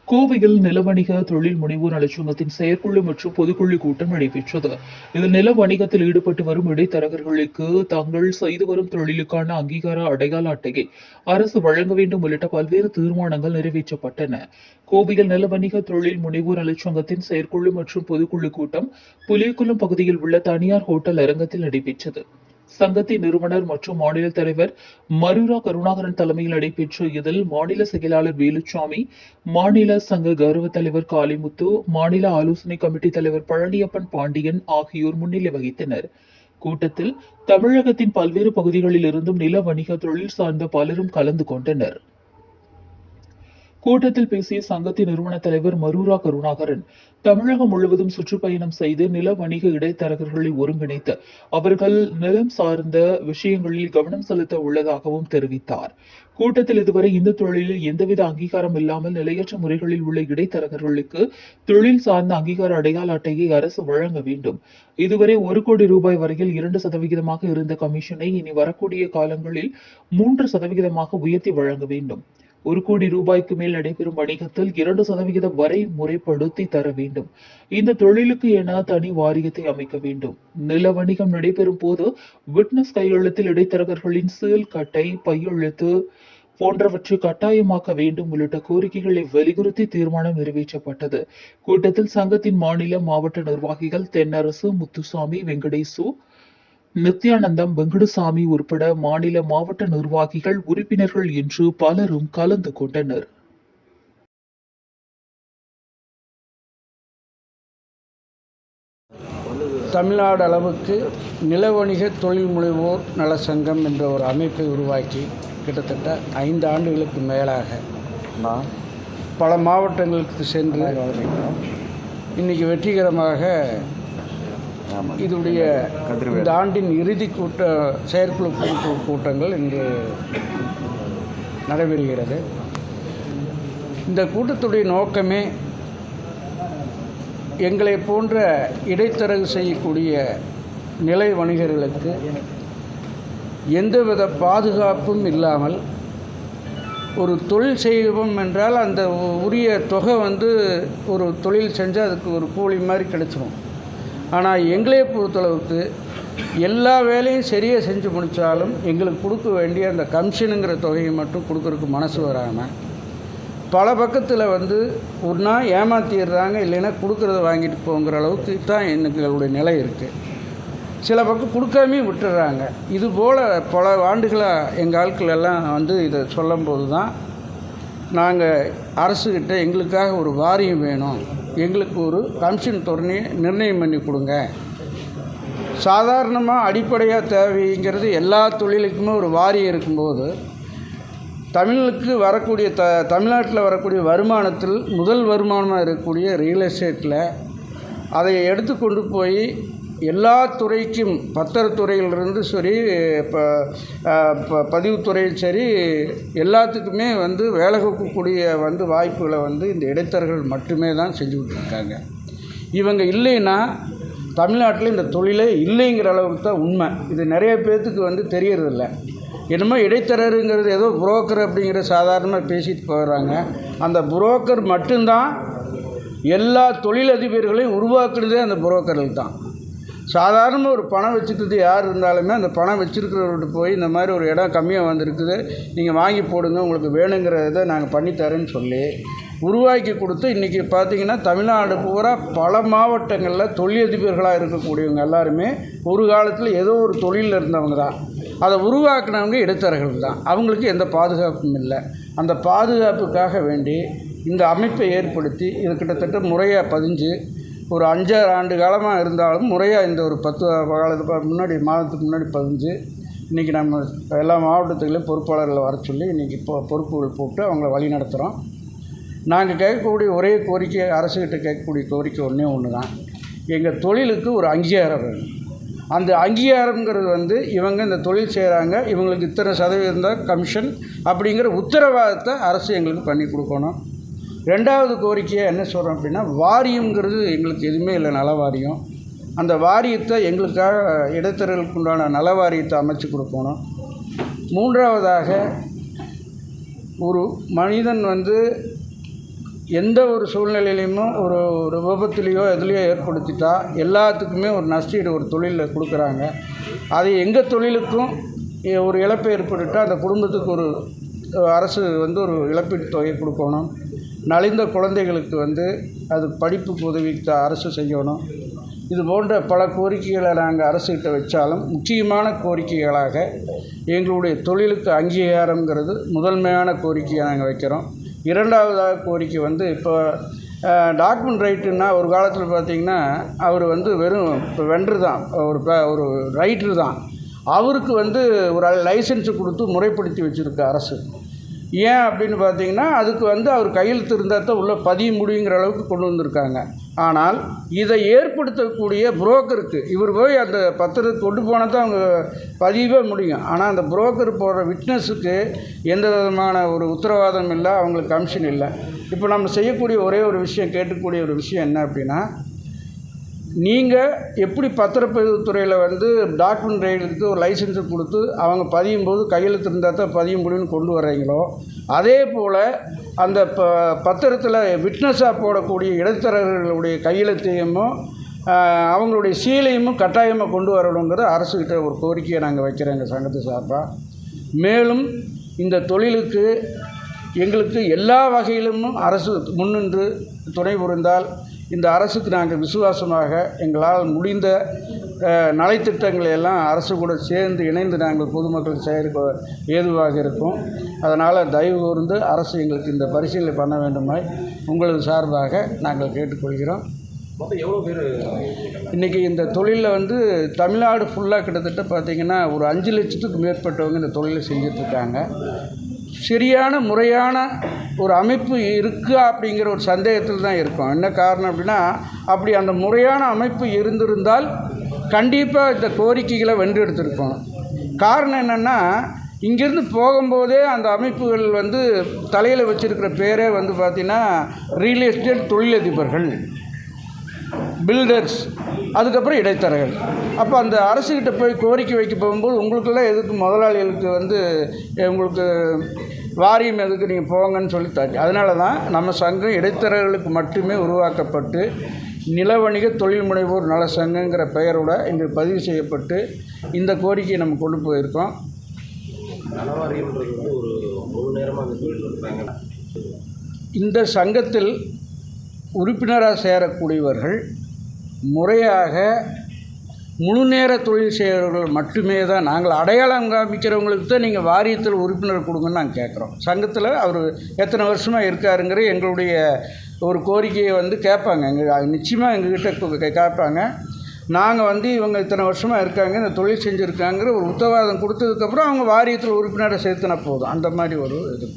கோவையில் நிலவணிக தொழில் முனைவோர் நலச்சங்கத்தின் செயற்குழு மற்றும் பொதுக்குழு கூட்டம் நடைபெற்றது. இதில் நில வணிகத்தில் ஈடுபட்டு வரும் இடைத்தரகர்களுக்கு தாங்கள் செய்து வரும் தொழிலுக்கான அங்கீகார அடையாள அட்டையை அரசு வழங்க வேண்டும் உள்ளிட்ட பல்வேறு தீர்மானங்கள் நிறைவேற்றப்பட்டன. கோவையில் நிலவணிக தொழில் முனைவோர் நலச்சங்கத்தின் செயற்குழு மற்றும் பொதுக்குழு கூட்டம் புலியகுளம் பகுதியில் உள்ள தனியார் ஹோட்டல் அரங்கத்தில் நடைபெற்றது. சங்கத்தின் நிறுவனர் மற்றும் மாநில தலைவர் மருரா கருணாகரன் தலைமையில் நடைபெற்ற இதில் மாநில செயலாளர் வேலுச்சாமி, மாநில சங்க கௌரவ தலைவர் காளிமுத்து, மாநில ஆலோசனை கமிட்டி தலைவர் பழனியப்பன் பாண்டியன் ஆகியோர் முன்னிலை வகித்தனர். கூட்டத்தில் தமிழகத்தின் பல்வேறு பகுதிகளில் இருந்தும் நில வணிக தொழில் சார்ந்த பலரும் கலந்து கொண்டனர். கூட்டத்தில் பேசிய சங்கத்தின் நிறுவன தலைவர் மருரா கருணாகரன், தமிழகம் முழுவதும் சுற்றுப்பயணம் செய்து நில வணிக இடைத்தரகர்களை ஒருங்கிணைத்து அவர்கள் நிலம் சார்ந்த விஷயங்களில் கவனம் செலுத்த உள்ளதாகவும் தெரிவித்தார். கூட்டத்தில் இதுவரை இந்த தொழிலில் எந்தவித அங்கீகாரம் இல்லாமல் நிலையற்ற முறைகளில் உள்ள இடைத்தரகர்களுக்கு தொழில் சார்ந்த அங்கீகார அடையாள அட்டையை அரசு வழங்க வேண்டும். இதுவரை 1 கோடி ரூபாய் வரையில் 2% இருந்த கமிஷனை இனி வரக்கூடிய காலங்களில் 3% உயர்த்தி வழங்க வேண்டும். 1 கோடி ரூபாய்க்கு மேல் நடைபெறும் வணிகத்தில் 2% வரை முறைப்படுத்தி தர வேண்டும். இந்த தொழிலுக்கு என தனி வாரியத்தை அமைக்க வேண்டும். நில வணிகம் நடைபெறும் போது விட்னஸ் கையெழுத்தில் இடைத்தரகர்களின் சீல் கட்டை, பையெழுத்து போன்றவற்றை கட்டாயமாக்க வேண்டும் உள்ளிட்ட கோரிக்கைகளை வலியுறுத்தி தீர்மானம் நிறைவேற்றப்பட்டது. கூட்டத்தில் சங்கத்தின் மாநில, மாவட்ட நிர்வாகிகள் தென்னரசு, முத்துசாமி, வெங்கடேசு, நித்யானந்தம், வெங்கடசாமி உட்பட மாநில, மாவட்ட நிர்வாகிகள், உறுப்பினர்கள் என்று பலரும் கலந்து கொண்டனர். தமிழ்நாடு அளவுக்கு நில வணிக தொழில் முனைவோர் நல சங்கம் என்ற ஒரு அமைப்பை உருவாக்கி கிட்டத்தட்ட 5 ஆண்டுகளுக்கு மேலாக பல மாவட்டங்களுக்கு சென்று இன்றைக்கி வெற்றிகரமாக இதனுடைய இந்த ஆண்டின் இறுதி செயற்குழு கூட்டங்கள் இன்று நடைபெறுகிறது. இந்த கூட்டத்துடைய நோக்கமே எங்களை போன்ற இடைத்தரகு செய்யக்கூடிய நிலை வணிகர்களுக்கு எந்தவித பாதுகாப்பும் இல்லாமல் ஒரு தொழில் செய்வோம் என்றால் அந்த உரிய தொகை ஒரு தொழில் செஞ்சால் அதுக்கு ஒரு கூலி மாதிரி கிடைச்சிடும். ஆனால் எங்களை பொறுத்தளவுக்கு எல்லா வேலையும் சரியாக செஞ்சு முடித்தாலும் எங்களுக்கு கொடுக்க வேண்டிய அந்த கமிஷனுங்கிற தொகையை மட்டும் கொடுக்கறதுக்கு மனசு வராமல் பல பக்கத்தில் ஒன்றா ஏமாற்றிடுறாங்க, இல்லைன்னா கொடுக்குறத வாங்கிட்டு போங்கிற அளவுக்கு தான் எங்களுடைய நிலை இருக்குது. சில பக்கம் கொடுக்காமே விட்டுடுறாங்க. இதுபோல் பல ஆண்டுகளாக எங்கள் ஆட்கள் எல்லாம் இதை சொல்லும்போது தான் நாங்கள் அரசுக்கிட்ட எங்களுக்காக ஒரு வாரியம் வேணும், எங்களுக்கு ஒரு கமிஷன் தொகையை நிர்ணயம் பண்ணி கொடுங்க. சாதாரணமாக அடிப்படையாக தேவைங்கிறது எல்லா தொழிலுக்குமே ஒரு வாரியம் இருக்கும்போது தமிழ்நாட்டில் வரக்கூடிய வருமானத்தில் முதல் வருமானமாக இருக்கக்கூடிய ரியல் எஸ்டேட்டில் அதை எடுத்து கொண்டு போய் எல்லா துறைக்கும் பத்திரத்துறையிலிருந்து சரி, பதிவுத்துறையும் சரி, எல்லாத்துக்குமே வேலை கொடுக்கக்கூடிய வாய்ப்புகளை இந்த இடைத்தரகர்கள் மட்டுமே தான் செஞ்சுக்கிட்டு இருக்காங்க. இவங்க இல்லைன்னா தமிழ்நாட்டில் இந்த தொழிலே இல்லைங்கிற அளவுக்கு தான் உண்மை. இது நிறைய பேர்த்துக்கு தெரியறதில்ல. என்னமோ இடைத்தரகருங்கிறது ஏதோ புரோக்கர் அப்படிங்கிற சாதாரணமாக பேசிட்டு போகிறாங்க. அந்த புரோக்கர் மட்டும்தான் எல்லா தொழிலதிபர்களையும் உருவாக்குறதே அந்த புரோக்கர்கள் தான். சாதாரணமாக ஒரு பணம் வச்சுக்கிறது யார் இருந்தாலுமே அந்த பணம் வச்சுருக்கிறவர்கிட்ட போய் இந்த மாதிரி ஒரு இடம் கம்மியாக வந்திருக்குது, நீங்கள் வாங்கி போடுங்க, உங்களுக்கு வேணுங்கிறத நாங்கள் பண்ணித்தரேன்னு சொல்லி உருவாக்கி கொடுத்து இன்றைக்கி பார்த்திங்கன்னா தமிழ்நாடு பூரா பல மாவட்டங்களில் தொழிலதிபர்களாக இருக்கக்கூடியவங்க எல்லாருமே ஒரு காலத்தில் ஏதோ ஒரு தொழிலில் இருந்தவங்க தான். அதை உருவாக்குனவங்க இடைத்தரகர்கள் தான். அவங்களுக்கு எந்த பாதுகாப்பும் இல்லை. அந்த பாதுகாப்புக்காக வேண்டி இந்த அமைப்பை ஏற்படுத்தி இது கிட்டத்தட்ட முறையாக பதிஞ்சு ஒரு 5-6 ஆண்டு காலமாக இருந்தாலும் முறையாக இந்த ஒரு 10 மாதத்துக்கு முன்னாடி பதிஞ்சு இன்றைக்கி நம்ம எல்லா மாவட்டத்துலேயும் பொறுப்பாளர்களை வர சொல்லி இன்றைக்கி பொறுப்புகள் போட்டு அவங்கள வழி நடத்துகிறோம். நாங்கள் கேட்கக்கூடிய ஒரே கோரிக்கை, அரசுகிட்ட கேட்கக்கூடிய கோரிக்கை ஒன்று தான், எங்கள் தொழிலுக்கு ஒரு அங்கீகாரம் வேணும். அந்த அங்கீகாரங்கிறது இவங்க இந்த தொழில் செய்கிறாங்க, இவங்களுக்கு இத்தனை சதவீதம் தான் கமிஷன் அப்படிங்கிற உத்தரவாதத்தை அரசு எங்களுக்கு பண்ணி கொடுக்கணும். 2வது கோரிக்கையாக என்ன சொல்கிறோம் அப்படின்னா, வாரியங்கிறது எங்களுக்கு எதுவுமே இல்லை, நல வாரியம். அந்த வாரியத்தை எங்களுக்காக இடைத்தரகர்களுக்கு உண்டான நல வாரியத்தை அமைச்சு கொடுக்கணும். 3வதாக ஒரு மனிதன் எந்த ஒரு சூழ்நிலையிலையுமே ஒரு விபத்துலேயோ எதுலேயோ ஏற்படுத்திட்டா எல்லாத்துக்குமே ஒரு நஷ்டீடு ஒரு தொழிலில் கொடுக்குறாங்க. அது எங்கள் தொழிலுக்கும் ஒரு இழப்பு ஏற்பட்டுட்டால் அந்த குடும்பத்துக்கு ஒரு அரசு வந்து ஒரு இழப்பீட்டு தொகை கொடுக்கணும். நலிந்த குழந்தைகளுக்கு வந்து அது படிப்புக்கு உதவி அரசு செய்யணும். இது போன்ற பல கோரிக்கைகளை நாங்கள் அரசுகிட்ட வச்சாலும் முக்கியமான கோரிக்கைகளாக எங்களுடைய தொழிலுக்கு அங்கீகாரங்கிறது முதன்மையான கோரிக்கையை நாங்கள் வைக்கிறோம். இரண்டாவதாக கோரிக்கை வந்து இப்போ டாக்குமெண்ட் ரைட்டுன்னா ஒரு காலத்தில் பார்த்திங்கன்னா அவர் வந்து வெறும் இப்போ வெண்டர் தான், ஒரு ரைட்டர் தான். அவருக்கு வந்து ஒரு லைசன்ஸு கொடுத்து முறைப்படுத்தி வச்சுருக்கு அரசு. ஏன் அப்படின்னு பார்த்தீங்கன்னா அதுக்கு வந்து அவர் கையெழுத்து இருந்தால் தான் உள்ளே பதிய முடியுங்கிற அளவுக்கு கொண்டு வந்திருக்காங்க. ஆனால் இதை ஏற்படுத்தக்கூடிய புரோக்கருக்கு இவர் போய் அந்த பத்திரத்தை கொண்டு போனால் தான் அவங்க பதியவே முடியும். ஆனால் அந்த புரோக்கர் போடுற விட்னஸுக்கு எந்த விதமான ஒரு உத்தரவாதம் இல்லை, அவங்களுக்கு கமிஷன் இல்லை. இப்போ நம்ம செய்யக்கூடிய ஒரே ஒரு விஷயம், கேட்கக்கூடிய ஒரு விஷயம் என்ன அப்படின்னா, நீங்கள் எப்படி பத்திரப்பதிவு துறையில் வந்து டாக்குமெண்ட் ரைட்டுக்கு ஒரு லைசன்ஸை கொடுத்து அவங்க பதியும் போது கையெழுத்து இருந்தால் தான் பதிய முடியும்னு கொண்டு வர்றீங்களோ, அதே போல் அந்த பத்திரத்தில் விட்னஸாக போடக்கூடிய இடைத்தரகர்களுடைய கையெழுத்தையும் அவங்களுடைய சீலையும் கட்டாயமாக கொண்டு வரணுங்கிறது அரசுக்கிட்ட ஒரு கோரிக்கையை நாங்கள் வைக்கிறோம் எங்கள் சங்கத்து சார்பாக. மேலும் இந்த தொழிலுக்கு எங்களுக்கு எல்லா வகையிலும் அரசு முன்னின்று துணை புரிந்தால் இந்த அரசுக்கு நாங்கள் விசுவாசமாக எங்களால் முடிந்த நலத்திட்டங்களை எல்லாம் அரசு கூட சேர்ந்து இணைந்து நாங்கள் பொதுமக்கள் செயலுக்கு ஏதுவாக இருக்கும். அதனால் தயவு கூர்ந்து அரசு எங்களுக்கு இந்த பரிசீலனை பண்ண வேண்டுமாய் உங்களது சார்பாக நாங்கள் கேட்டுக்கொள்கிறோம். எவ்வளோ பேர் இன்றைக்கி இந்த தொழிலில் வந்து தமிழ்நாடு ஃபுல்லாக கிட்டத்தட்ட பார்த்திங்கன்னா ஒரு 5 லட்சத்துக்கு மேற்பட்டவங்க இந்த தொழிலை செஞ்சிட்ருக்காங்க. சரியான முறையான ஒரு அமைப்பு இருக்கா அப்படிங்கிற ஒரு சந்தேகத்தில் தான் இருக்கும். என்ன காரணம் அப்படின்னா, அப்படி அந்த முறையான அமைப்பு இருந்திருந்தால் கண்டிப்பாக இந்த கோரிக்கைகளை வென்றெடுத்திருக்கணும். காரணம் என்னென்னா, இங்கேருந்து போகும்போதே அந்த அமைப்புகள் வந்து தலையில் வச்சுருக்கிற பேரே வந்து பார்த்திங்கன்னா ரியல் எஸ்டேட் தொழிலதிபர்கள், பில்டர்ஸ், அதுக்கப்புறம் இடைத்தரகர்கள். அப்போ அந்த அரசுக்கிட்ட போய் கோரிக்கை வைக்க போகும்போது உங்களுக்கெல்லாம் எதுக்கு முதலாளிகளுக்கு வந்து உங்களுக்கு வாரியம் எதுக்கு நீங்கள் போங்கன்னு சொல்லி தாச்சு. அதனால தான் நம்ம சங்கம் இடைத்தரகர்களுக்கு மட்டுமே உருவாக்கப்பட்டு நில வணிக தொழில் முனைவோர் நல சங்கங்கிற பெயரோட இன்று பதிவு செய்யப்பட்டு இந்த கோரிக்கையை நம்ம கொண்டு போயிருக்கோம். நலவாரியம்ன்றது வந்து ஒரு முழு நேரமாக அந்த தொழில் இருக்காங்க. இந்த சங்கத்தில் உறுப்பினராக சேரக்கூடியவர்கள் முறையாக முழு நேர தொழில் செய்கிறவர்கள் மட்டுமே தான். நாங்கள் அடையாளம் காமிக்கிறவங்களுக்கு தான் நீங்கள் வாரியத்தில் உறுப்பினர் கொடுங்கன்னு நாங்கள் கேட்குறோம். சங்கத்தில் அவர் எத்தனை வருஷமாக இருக்காருங்கிற எங்களுடைய ஒரு கோரிக்கையை வந்து கேட்பாங்க. நிச்சயமாக எங்ககிட்ட கேட்பாங்க. நாங்கள் வந்து இவங்க இத்தனை வருஷமாக இருக்காங்க, இந்த தொழில் செஞ்சுருக்காங்கிற ஒரு உத்தரவாதம் கொடுத்ததுக்கப்புறம் அவங்க வாரியத்தில் உறுப்பினரை சேர்த்துனா போதும். அந்த மாதிரி ஒரு இது.